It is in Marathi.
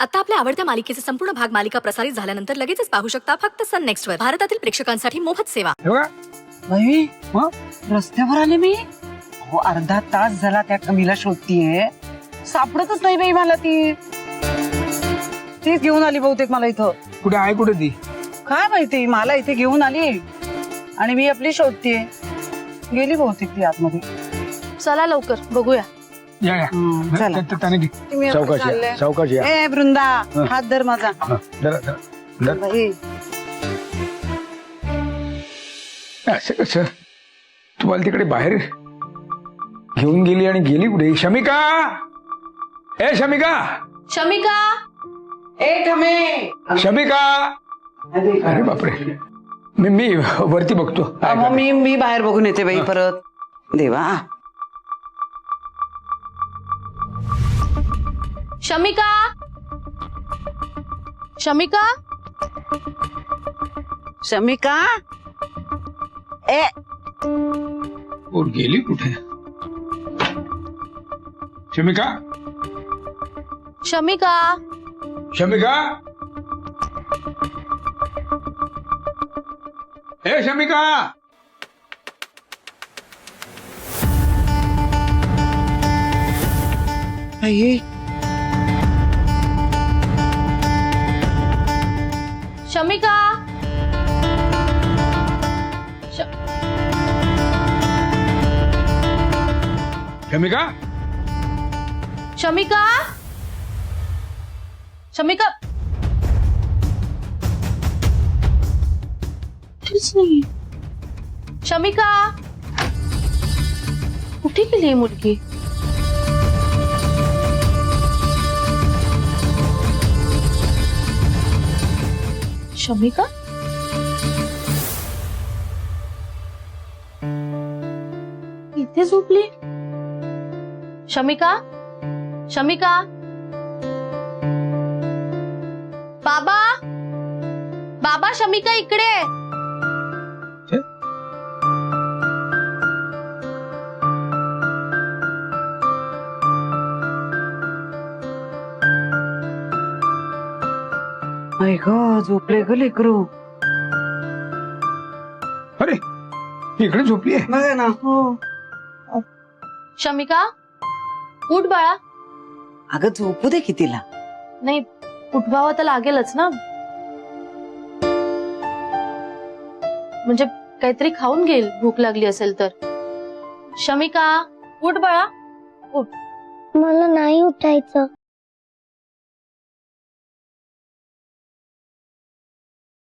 आता आपल्या आवडत्या मालिकेचे संपूर्ण भाग मालिका प्रसारित झाल्यानंतर लगेचच पाहू शकता फक्त सन नेक्स्ट वर. भारतातील प्रेक्षकांसाठी मोफत सेवा. बाई रस्त्यावर आले मी. हो अर्धा तास झाला त्या कमीला शोधतीये, सापडतच नाही बाई मला. तीच घेऊन आली बहुतेक मला इथं. कुठे आहे कुठे ती? काय माहिती, मला इथे घेऊन आली आणि मी आपली शोधतीये. गेली बहुतेक ती आतमध्ये. चला लवकर बघूया. या या चला. त्याने घे. तुम्ही आता सावकाश चालले. या, सावकाश या. ए बृंदा, हात धर माझा. जरा जरा जरा. बाई असं कसं तुम्हाला तिकडे बाहेर घेऊन गेली आणि गेली कुठे? शमिका, ए शमिका, शमिका, ए ठमे. शमिका. अरे बापरे, मी वरती बघतो. काय मग मी बाहेर बघून येते बाई परत. देवा. शमिका, शमिका, शमिका. ए और गेली कुठे? शमिका, शमिका, शमिका, ए शमिका. आई शमिका, शमिका, शमिका, शमिका. कुठेच नाही. शमिका, कुठे गेली ही मुलगी? शमिका, इथे झोपली. शमिका, शमिका, बाबा, बाबा, शमिका इकडे. आई ग, झोपले ग लेकरू. अरे इकडे झोपली आहे. बघा ना. हो. शमिका, उठ बाळा. अगं झोपू दे की तिला. नाही, उठवावं तर लागेलच ना. म्हणजे काहीतरी खाऊन घेईल भूक लागली असेल तर. शमिका, उठ बाळा, उठ. मला नाही उठायचं.